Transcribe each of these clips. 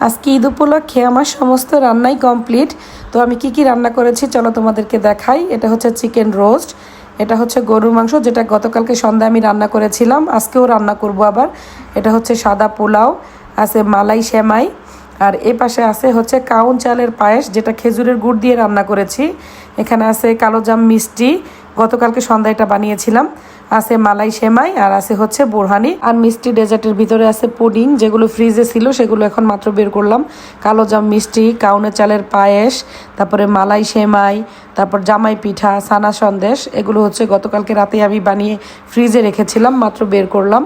আজকে ঈদ উপলক্ষে আমার সমস্ত রান্নাই কমপ্লিট। তো আমি কি রান্না করেছি চলো তোমাদেরকে দেখাই। এটা হচ্ছে চিকেন রোস্ট, এটা হচ্ছে গরুর মাংস যেটা গতকালকে সন্ধ্যায় আমি রান্না করেছিলাম, আজকেও রান্না করব আবার। এটা হচ্ছে সাদা পোলাও, আছে মালাই সেমাই, আর এ পাশে আছে হচ্ছে কাউন চালের পায়েস যেটা খেজুরের গুড় দিয়ে রান্না করেছি। এখানে আছে কালোজাম মিষ্টি, গতকালকে সন্ধ্যায় এটা বানিয়েছিলাম, আছে মালাই সেমাই, আর আছে হচ্ছে বোরহানি। আর মিষ্টি ডেজার্টের ভিতরে আছে পুডিং, যেগুলো ফ্রিজে ছিল সেগুলো এখন মাত্র বের করলাম। কালোজাম মিষ্টি, কাউনের চালের পায়েস, তারপরে মালাই সেমাই, তারপর জামাই পিঠা, ছানা সন্দেশ, এগুলো হচ্ছে গতকালকে রাতে আমি বানিয়ে ফ্রিজে রেখেছিলাম, মাত্র বের করলাম।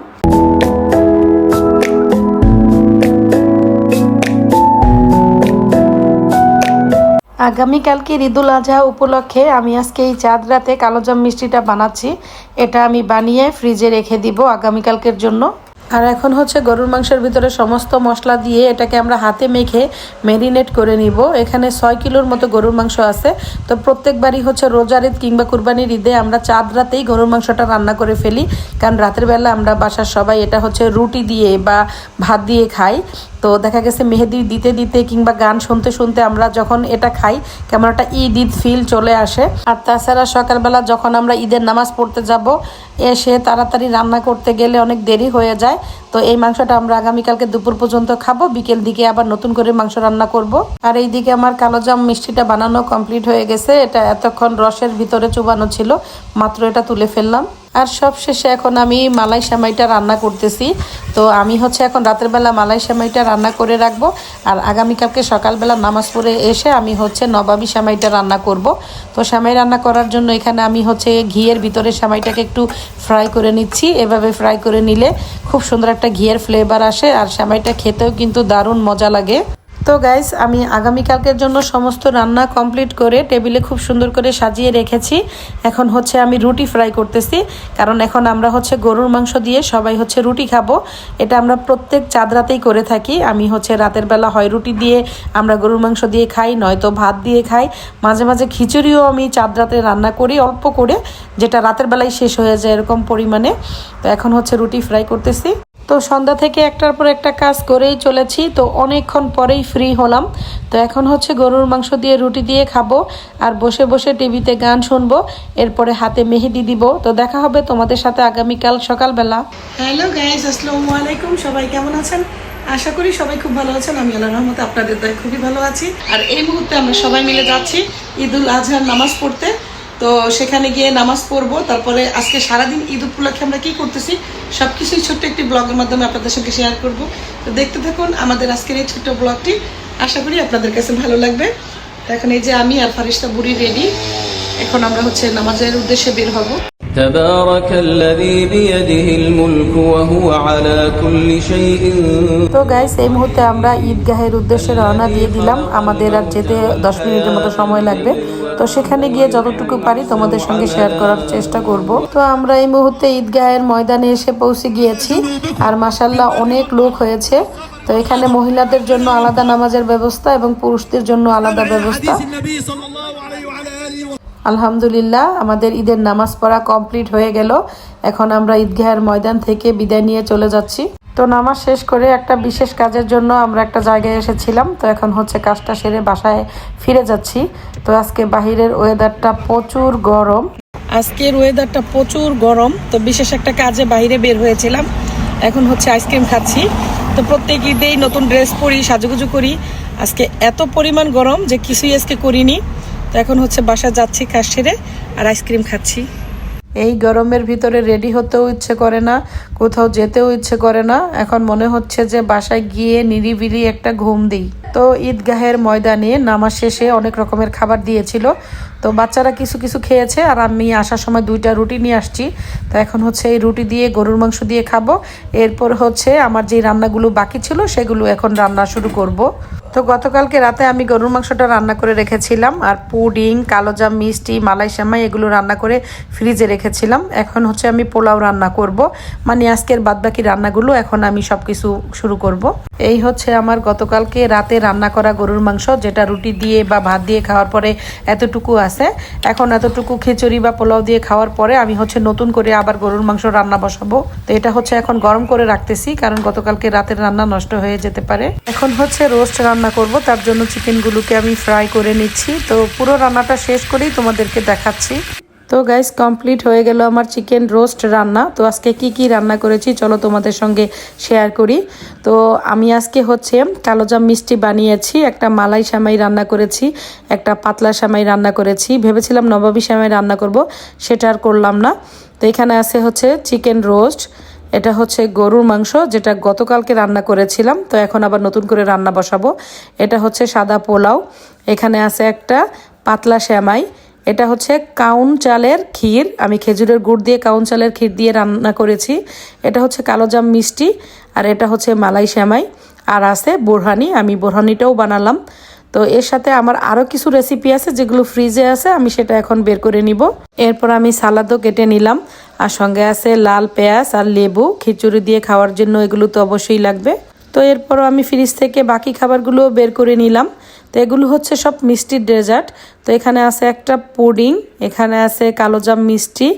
আগামীকালকে ঈদুল আজহা উপলক্ষে আমি আজকে এই চাঁদ রাতে কালোজাম মিষ্টিটা বানাচ্ছি। এটা আমি বানিয়ে ফ্রিজে রেখে দিব আগামীকালকের জন্য। আর এখন হচ্ছে গরুর মাংসের ভিতরে সমস্ত মশলা দিয়ে এটাকে আমরা হাতে মেখে ম্যারিনেট করে নিব। এখানে 6 কিলোর মতো গরুর মাংস আছে। তো প্রত্যেকবারই হচ্ছে রোজার ঈদ কিংবা কুরবানির ঈদে আমরা চাঁদ রাতেই গরুর মাংসটা রান্না করে ফেলি, কারণ রাতের বেলা আমরা বাসার সবাই এটা হচ্ছে রুটি দিয়ে বা ভাত দিয়ে খাই। তো দেখা গেছে মেহেদি দিতে দিতে কিংবা গান শুনতে শুনতে আমরা যখন এটা খাই কেমন একটা ঈদ ফিল চলে আসে। আর তাছাড়া সকালবেলা যখন আমরা ঈদের নামাজ পড়তে যাব, এসে তাড়াতাড়ি রান্না করতে গেলে অনেক দেরি হয়ে যায়। তো এই মাংসটা আমরা আগামীকালকে দুপুর পর্যন্ত খাবো, বিকেল দিকে আবার নতুন করে মাংস রান্না করব। আর এইদিকে আমার কালোজাম মিষ্টিটা বানানো কমপ্লিট হয়ে গেছে। এটা এতক্ষণ রসের ভিতরে চুবানো ছিল, মাত্র এটা তুলে ফেললাম। আর সব শেষে এখন আমি মালাই সেমাইটা রান্না করতেছি। তো আমি হচ্ছে এখন রাতের বেলা মালাই সেমাইটা রান্না করে রাখবো, আর আগামীকালকে সকালবেলা নামাজ পড়ে এসে আমি হচ্ছে নবাবী সেমাইটা রান্না করব। তো সেমাই রান্না করার জন্য এখানে আমি হচ্ছে ঘিয়ের ভিতরে সেমাইটাকে একটু ফ্রাই করে নিচ্ছি। এভাবে ফ্রাই করে নিলে খুব সুন্দর একটা ঘিয়ের ফ্লেভার আসে, আর সেমাইটা খেতেও কিন্তু দারুণ মজা লাগে। তো গাইস, আমি আগামীকালকের জন্য সমস্ত রান্না কমপ্লিট করে টেবিলে খুব সুন্দর করে সাজিয়ে রেখেছি। এখন হচ্ছে আমি রুটি ফ্রাই করতেছি, কারণ এখন আমরা হচ্ছে গরুর মাংস দিয়ে সবাই হচ্ছে রুটি খাবো। এটা আমরা প্রত্যেক চাঁদ রাতেই করে থাকি। আমি হচ্ছে রাতের বেলা হয় রুটি দিয়ে আমরা গরুর মাংস দিয়ে খাই, নয়তো ভাত দিয়ে খাই। মাঝে মাঝে খিচুড়িও আমি চাঁদ রাতে রান্না করি অল্প করে, যেটা রাতের বেলায় শেষ হয়ে যায় এরকম পরিমাণে। তো এখন হচ্ছে রুটি ফ্রাই করতেছি। তো সন্ধ্যা থেকে একটার পর একটা কাজ করেই চলেছি, তো অনেকক্ষণ পরেই ফ্রি হলাম। তো এখন হচ্ছে গরুর মাংস দিয়ে রুটি দিয়ে খাবো, আর বসে বসে টিভিতে গান শুনবো, এরপরে হাতে মেহেদি দিব। তো দেখা হবে তোমাদের সাথে আগামীকাল সকালবেলা। হ্যালো গাইস, আসসালামু আলাইকুম। সবাই কেমন আছেন? আশা করি সবাই খুব ভালো আছেন। আমি আল্লাহর রহমতে আপনাদের দয়ায় খুবই ভালো আছি। আর এই মুহূর্তে আমরা সবাই মিলে যাচ্ছি ঈদুল আজহার নামাজ পড়তে। তো সেখানে গিয়ে নামাজ পড়বো, তারপরে আজকে সারাদিন ঈদ উপলক্ষে আমরা কি করতেছি সবকিছুই ছোট্ট একটি ব্লগের মাধ্যমে আপনাদের সঙ্গে শেয়ার করব। তো দেখতে থাকুন আমাদের আজকের এই ছোট্ট ব্লগটি, আশা করি আপনাদের কাছে ভালো লাগবে। এখন এই যে আমি আর ফারিস্তা বুড়ি রেডি, এখন আমরা হচ্ছে নামাজের উদ্দেশ্যে বের হব। তো গাইস, এই মুহূর্তে আমরা ঈদগাহের উদ্দেশ্যে রওনা দিয়ে দিলাম। আমাদের আর যেতে 10 মিনিটের মতো সময় লাগবে। তো সেখানে গিয়ে যতটুকু পারি তোমাদের সঙ্গে শেয়ার করার চেষ্টা করব। তো আমরা এই মুহূর্তে ঈদগাহের ময়দানে এসে পৌঁছে গিয়েছি, আর মাশাআল্লাহ অনেক লোক হয়েছে। তো এখানে মহিলাদের জন্য আলাদা নামাজের ব্যবস্থা এবং পুরুষদের জন্য আলাদা ব্যবস্থা। আলহামদুলিল্লাহ, আমাদের ঈদের নামাজ পড়া কমপ্লিট হয়ে গেল। এখন আমরা ঈদগাহের ময়দান থেকে বিদায় নিয়ে চলে যাচ্ছি। তো নামাজ শেষ করে একটা বিশেষ কাজের জন্য আমরা একটা জায়গায় এসেছিলাম। তো এখন হচ্ছে কাজটা সেরে বাসায় ফিরে যাচ্ছি। তো আজকে বাহিরের ওয়েদারটা প্রচুর গরম, তো বিশেষ একটা কাজে বাইরে বের হয়েছিলাম। এখন হচ্ছে আইসক্রিম খাচ্ছি। তো প্রত্যেক ঈদেই নতুন ড্রেস পরি, সাজুগুজু করি। আজকে এত পরিমাণ গরম যে কিছুই আজকে করিনি। তো এখন হচ্ছে বাসা যাচ্ছি কাজ সেরে, আর আইসক্রিম খাচ্ছি। এই গরমের ভিতরে রেডি হতেও ইচ্ছে করে না, কোথাও যেতেও ইচ্ছে করে না। এখন মনে হচ্ছে যে বাসায় গিয়ে নিরিবিলি একটা ঘুম দিই। তো ঈদগাহের ময়দানে নামাজ শেষে অনেক রকমের খাবার দিয়েছিল। তো বাচ্চারা কিছু কিছু খেয়েছে, আর আমি আসার সময় 2টা রুটি নিয়ে আসছি। তো এখন হচ্ছে এই রুটি দিয়ে গরুর মাংস দিয়ে খাবো। এরপর হচ্ছে আমার যে রান্নাগুলো বাকি ছিল সেগুলো এখন রান্না শুরু করব। তো গতকালকে রাতে আমি গরুর মাংসটা রান্না করে রেখেছিলাম, আর পুডিং, কালোজাম মিষ্টি, মালাই সেমাই এগুলো রান্না করে ফ্রিজে রেখেছিলাম। এখন হচ্ছে আমি পোলাও রান্না করব, মানে আজকের বাদবাকি রান্নাগুলো এখন আমি সব কিছু শুরু করব। এই হচ্ছে আমার গতকালকে রাতে রান্না করা গরুর মাংস, যেটা রুটি দিয়ে বা ভাত দিয়ে খাওয়ার পরে এতটুকু আছে। এখন এতটুকু খিচুড়ি বা পোলাও দিয়ে খাওয়ার পরে আমি হচ্ছে নতুন করে আবার গরুর মাংস রান্না বসাবো। তো এটা হচ্ছে এখন গরম করে রাখতেছি, কারণ গতকালকে রাতের রান্না নষ্ট হয়ে যেতে পারে। এখন হচ্ছে রোস্ট রান্না করব, তার জন্য চিকেনগুলোকে আমি ফ্রাই করে নিচ্ছি। তো পুরো রান্নাটা শেষ করেই তোমাদেরকে দেখাচ্ছি। তো গাইস, কমপ্লিট হয়ে গেল আমার চিকেন রোস্ট রান্না। তো আজকে কি রান্না করেছি চলো তোমাদের সঙ্গে শেয়ার করি। তো আমি আজকে হচ্ছে কালোজাম মিষ্টি বানিয়েছি, একটা মালাই সেমাই রান্না করেছি, একটা পাতলা সেমাই রান্না করেছি। ভেবেছিলাম নবাবী সেমাই রান্না করব, সেটা আর করলাম না। তো এখানে আছে হচ্ছে চিকেন রোস্ট, এটা হচ্ছে গরুর মাংস যেটা গতকালকে রান্না করেছিলাম, তো এখন আবার নতুন করে রান্না বসাবো। এটা হচ্ছে সাদা পোলাও, এখানে আছে একটা পাতলা সেমাই, এটা হচ্ছে কাউন চালের ক্ষীর, আমি খেজুরের গুড় দিয়ে কাউন চালের ক্ষীর দিয়ে রান্না করেছি। এটা হচ্ছে কালোজাম মিষ্টি, আর এটা হচ্ছে মালাই সেমাই, আর আছে বোরহানি, আমি বোরহানিটাও বানালাম। তো এর সাথে আমার আরও কিছু রেসিপি আছে যেগুলো ফ্রিজে আছে, আমি সেটা এখন বের করে নিব। এরপর আমি সালাদও কেটে নিলাম, আর সঙ্গে আছে লাল পেঁয়াজ আর লেবু, খিচুড়ি দিয়ে খাওয়ার জন্য এগুলো তো অবশ্যই লাগবে। তো এরপরও আমি ফ্রিজ থেকে বাকি খাবারগুলোও বের করে নিলাম। তো এগুলো হচ্ছে সব মিষ্টির ডেজার্ট। তো এখানে আছে একটা পুডিং, এখানে আছে কালোজাম মিষ্টি,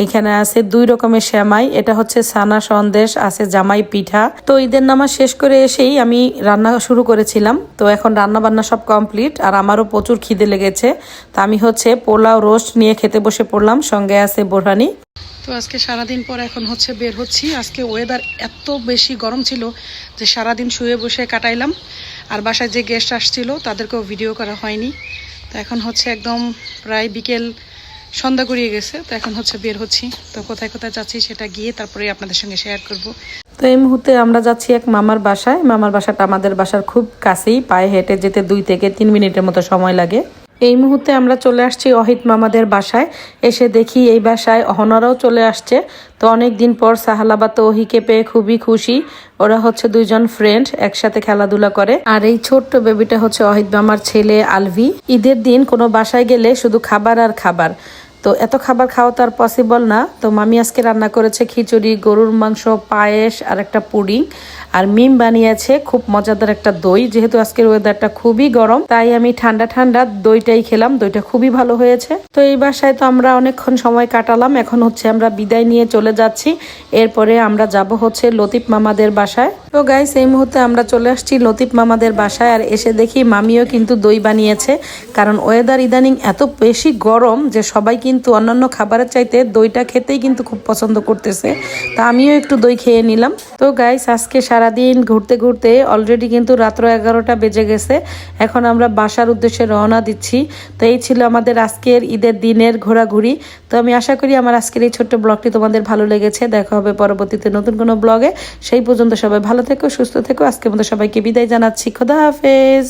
এখানে আছে 2 রকমের সেমাই, এটা হচ্ছে ছানা সন্দেশ, আছে জামাই পিঠা। তো ঈদের নামাজ শেষ করে এসেই আমি রান্না শুরু করেছিলাম। তো এখন রান্না বান্না সব কমপ্লিট, আর আমারও প্রচুর খিদে লেগেছে। তো আমি হচ্ছে পোলাও রোস্ট নিয়ে খেতে বসে পড়লাম, সঙ্গে আছে বোরহানি। তো আজকে সারাদিন পর এখন হচ্ছে বের হচ্ছি। আজকে ওয়েদার এত বেশি গরম ছিল যে সারাদিন শুয়ে বসে কাটাইলাম, আর বাসায় যে গেস্ট আসছিল তাদেরকেও ভিডিও করা হয়নি। তো এখন হচ্ছে একদম প্রায় বিকেল সন্ধ্যা গড়িয়ে গেছে। তো এখন হচ্ছে বের হচ্ছি, তো কোথায় কোথায় যাচ্ছি সেটা গিয়ে তারপরে আপনাদের সঙ্গে শেয়ার করব। তো এই মুহূর্তে আমরা যাচ্ছি এক মামার বাসায়। মামার বাসাটা আমাদের বাসার খুব কাছেই, পায়ে হেঁটে যেতে 2 থেকে 3 মিনিটের মতো সময় লাগে। এই মুহূর্তে আমরা চলে আসছি অহিত মামাদের বাসায়। এসে দেখি এই বাসায় অহনারাও চলে আসছে। তো অনেক দিন পর সাহালাবা তো ওহিকে পেয়ে খুবই খুশি। ওরা হচ্ছে 2 জন ফ্রেন্ড, একসাথে খেলাধুলা করে। আর এই ছোট্ট বেবিটা হচ্ছে অহিত মামার ছেলে আলভি। ঈদের দিন কোনো বাসায় গেলে শুধু খাবার আর খাবার, তো এত খাবার খাওয়া তো আর পসিবল না। তো মামি আজকে রান্না করেছে খিচুড়ি, গরুর মাংস, পায়েস আর একটা পুডিং, আর মিম বানিয়েছে খুব মজাদার একটা দই। যেহেতু আজকের ওয়েদারটা খুবই গরম, তাই আমি ঠান্ডা ঠান্ডা দইটাই খেলাম, দইটা খুবই ভালো হয়েছে। তো এই বাসায় তো আমরা অনেকক্ষণ সময় কাটালাম, এখন হচ্ছে আমরা বিদায় নিয়ে চলে যাচ্ছি। এরপরে আমরা যাব হচ্ছে লতিফ মামাদের বাসায়। তো গাইস, এই মুহূর্তে আমরা চলে আসছি লতিফ মামাদের বাসায়, আর এসে দেখি মামিও কিন্তু দই বানিয়েছে। কারণ ওয়েদার ইদানিং এত বেশি গরম যে সবাই কিন্তু অন্যান্য খাবারের চাইতে দইটা খেতেই কিন্তু খুব পছন্দ করতেছে। তা আমিও একটু দই খেয়ে নিলাম। তো গাইস, আজকে সারাদিন ঘুরতে ঘুরতে অলরেডি কিন্তু রাত্র 11টা বেজে গেছে। এখন আমরা বাসার উদ্দেশ্যে রওনা দিচ্ছি। তো এই ছিল আমাদের আজকের ঈদের দিনের ঘোরাঘুরি। তো আমি আশা করি আমার আজকের এই ছোট্ট ব্লগটি তোমাদের ভালো লেগেছে। দেখা হবে পরবর্তীতে নতুন কোনো ব্লগে। সেই পর্যন্ত সবাই ভালো থেকো, সুস্থ থেকো। আজকের মতো সবাইকে বিদায় জানাচ্ছি। খোদা হাফেজ।